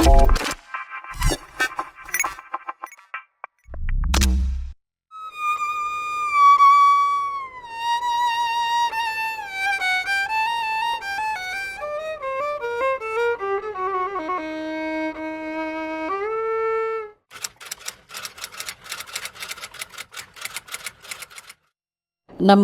Nama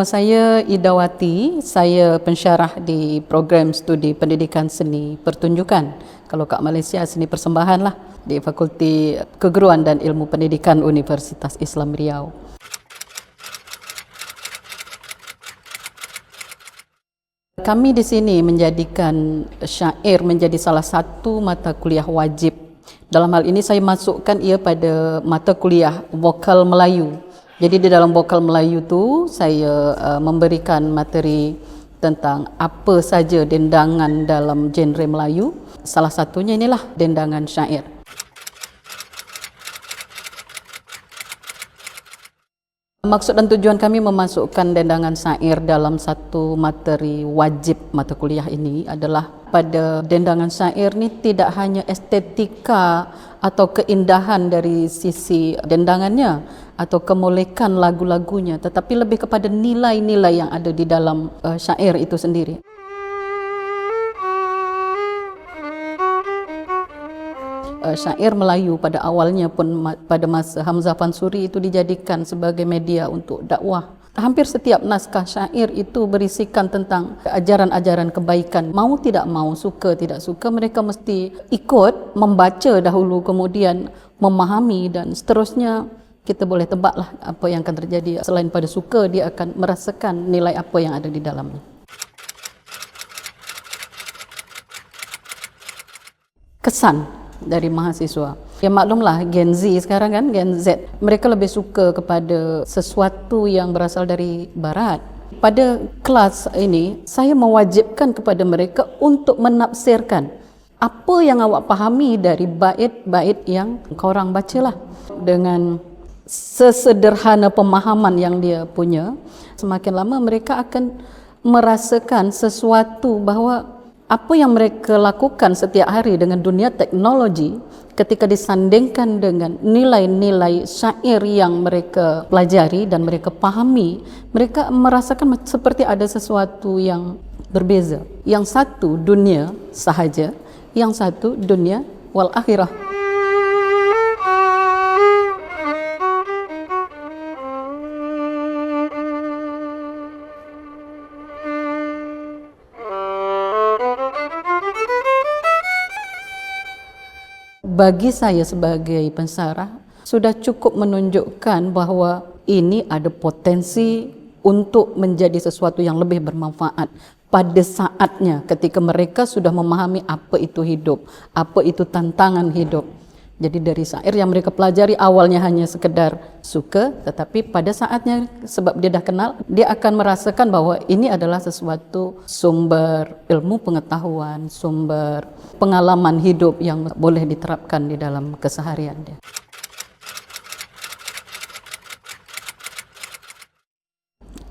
saya Idawati, saya pensyarah di program studi pendidikan seni pertunjukan. Kalau kat Malaysia, seni persembahan lah, di Fakulti Keguruan dan Ilmu Pendidikan Universitas Islam Riau. Kami di sini menjadikan syair menjadi salah satu mata kuliah wajib. Dalam hal ini saya masukkan ia pada mata kuliah vokal Melayu. Jadi di dalam vokal Melayu tu saya memberikan materi tentang apa saja dendangan dalam genre Melayu. Salah satunya inilah dendangan syair. Maksud dan tujuan kami memasukkan dendangan syair dalam satu materi wajib mata kuliah ini adalah pada dendangan syair ni tidak hanya estetika atau keindahan dari sisi dendangannya atau kemolekan lagu-lagunya, tetapi lebih kepada nilai-nilai yang ada di dalam syair itu sendiri. Syair Melayu pada awalnya pun pada masa Hamzah Fansuri itu dijadikan sebagai media untuk dakwah. Hampir setiap naskah syair itu berisikan tentang ajaran-ajaran kebaikan. Mau tidak mau, suka tidak suka, mereka mesti ikut membaca dahulu, kemudian memahami dan seterusnya. Kita boleh tebaklah apa yang akan terjadi. Selain pada suka, dia akan merasakan nilai apa yang ada di dalamnya. Kesan dari mahasiswa. Ya maklumlah, Gen Z sekarang kan, Gen Z, mereka lebih suka kepada sesuatu yang berasal dari barat. Pada kelas ini, saya mewajibkan kepada mereka untuk menafsirkan apa yang awak pahami dari bait-bait yang korang bacalah. Dengan sesederhana pemahaman yang dia punya, semakin lama mereka akan merasakan sesuatu bahawa apa yang mereka lakukan setiap hari dengan dunia teknologi ketika disandingkan dengan nilai-nilai syair yang mereka pelajari dan mereka pahami, mereka merasakan seperti ada sesuatu yang berbeza. Yang satu dunia sahaja, yang satu dunia wal akhirah. Bagi saya sebagai pensarah, sudah cukup menunjukkan bahawa ini ada potensi untuk menjadi sesuatu yang lebih bermanfaat pada saatnya ketika mereka sudah memahami apa itu hidup, apa itu tantangan hidup. Jadi dari syair yang mereka pelajari awalnya hanya sekedar suka, tetapi pada saatnya sebab dia dah kenal, dia akan merasakan bahawa ini adalah sesuatu sumber ilmu pengetahuan, sumber pengalaman hidup yang boleh diterapkan di dalam keseharian dia.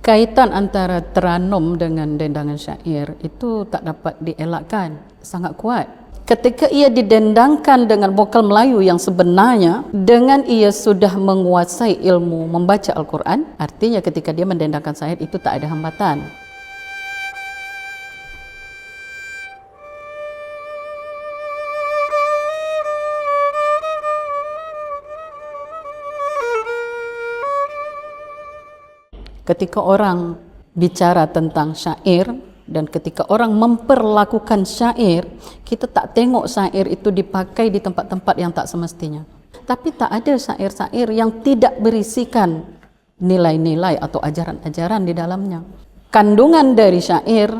Kaitan antara teranum dengan dendangan syair itu tak dapat dielakkan, sangat kuat. Ketika ia didendangkan dengan vokal Melayu yang sebenarnya, dengan ia sudah menguasai ilmu membaca Al-Quran, artinya ketika dia mendendangkan syair itu tak ada hambatan. Ketika orang bicara tentang syair dan ketika orang memperlakukan syair, kita tak tengok syair itu dipakai di tempat-tempat yang tak semestinya. Tapi tak ada syair-syair yang tidak berisikan nilai-nilai atau ajaran-ajaran di dalamnya. Kandungan dari syair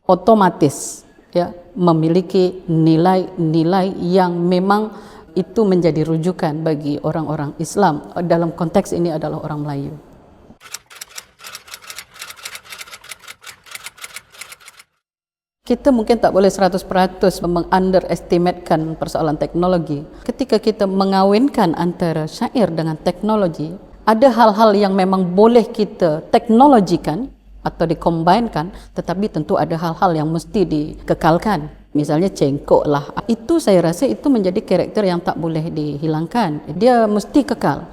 otomatis ya memiliki nilai-nilai yang memang itu menjadi rujukan bagi orang-orang Islam. Dalam konteks ini adalah orang Melayu. Kita mungkin tak boleh 100% meng-underestimatekan persoalan teknologi. Ketika kita mengawinkan antara syair dengan teknologi, ada hal-hal yang memang boleh kita teknologikan atau dikombainkan, tetapi tentu ada hal-hal yang mesti dikekalkan. Misalnya cengkok lah. Itu saya rasa itu menjadi karakter yang tak boleh dihilangkan. Dia mesti kekal.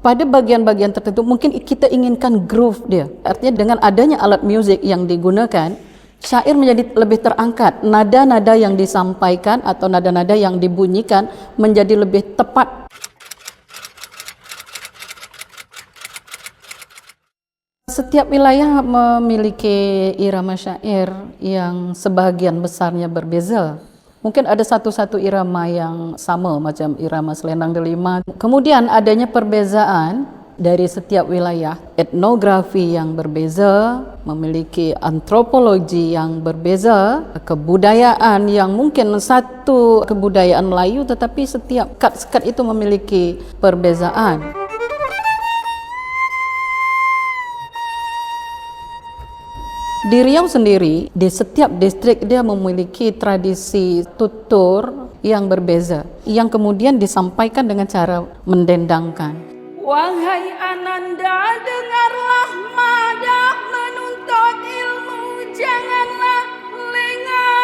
Pada bagian-bagian tertentu mungkin kita inginkan groove dia. Artinya dengan adanya alat muzik yang digunakan, syair menjadi lebih terangkat. Nada-nada yang disampaikan atau nada-nada yang dibunyikan menjadi lebih tepat. Setiap wilayah memiliki irama syair yang sebahagian besarnya berbeza. Mungkin ada satu-satu irama yang sama macam irama Selendang Delima. Kemudian adanya perbezaan dari setiap wilayah, etnografi yang berbeza, memiliki antropologi yang berbeza, kebudayaan yang mungkin satu kebudayaan Melayu tetapi setiap sekat-sekat itu memiliki perbezaan. Di Riau sendiri, di setiap distrik dia memiliki tradisi tutur yang berbeza, yang kemudian disampaikan dengan cara mendendangkan. Wahai Ananda, dengarlah madah menuntut ilmu, janganlah lengah,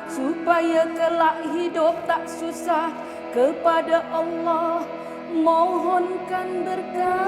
supaya kelak hidup tak susah kepada Allah. Mohonkan berkah.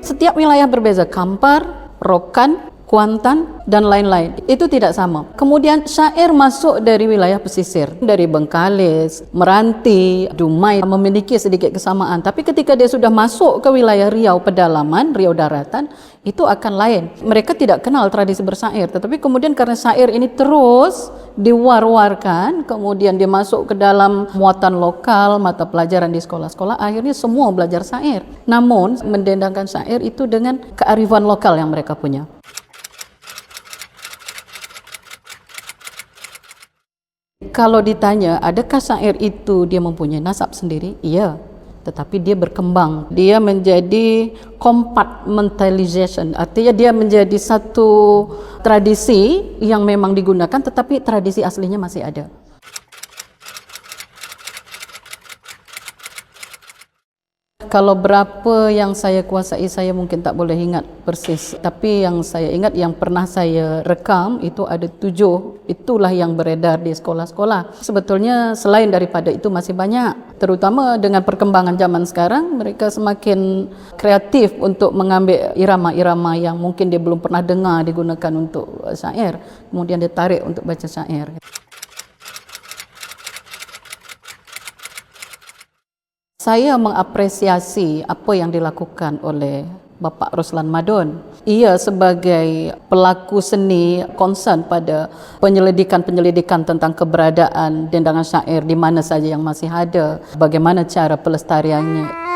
Setiap wilayah berbeza, Kampar, Rokan, Kuantan, dan lain-lain. Itu tidak sama. Kemudian syair masuk dari wilayah pesisir, dari Bengkalis, Meranti, Dumai, memiliki sedikit kesamaan. Tapi ketika dia sudah masuk ke wilayah Riau pedalaman, Riau daratan, itu akan lain. Mereka tidak kenal tradisi bersyair, tetapi kemudian karena syair ini terus diwar-warkan, kemudian dia masuk ke dalam muatan lokal, mata pelajaran di sekolah-sekolah, akhirnya semua belajar syair. Namun mendendangkan syair itu dengan kearifan lokal yang mereka punya. Kalau ditanya, adakah syair itu dia mempunyai nasab sendiri? Iya, tetapi dia berkembang. Dia menjadi compartmentalization, artinya dia menjadi satu tradisi yang memang digunakan, tetapi tradisi aslinya masih ada. Kalau berapa yang saya kuasai, saya mungkin tak boleh ingat persis. Tapi yang saya ingat, yang pernah saya rekam, itu ada 7. Itulah yang beredar di sekolah-sekolah. Sebetulnya selain daripada itu masih banyak. Terutama dengan perkembangan zaman sekarang, mereka semakin kreatif untuk mengambil irama-irama yang mungkin dia belum pernah dengar digunakan untuk syair. Kemudian dia tarik untuk baca syair. Saya mengapresiasi apa yang dilakukan oleh Bapak Roslan Madon. Ia sebagai pelaku seni concern pada penyelidikan tentang keberadaan dendangan syair di mana saja yang masih ada, bagaimana cara pelestariannya.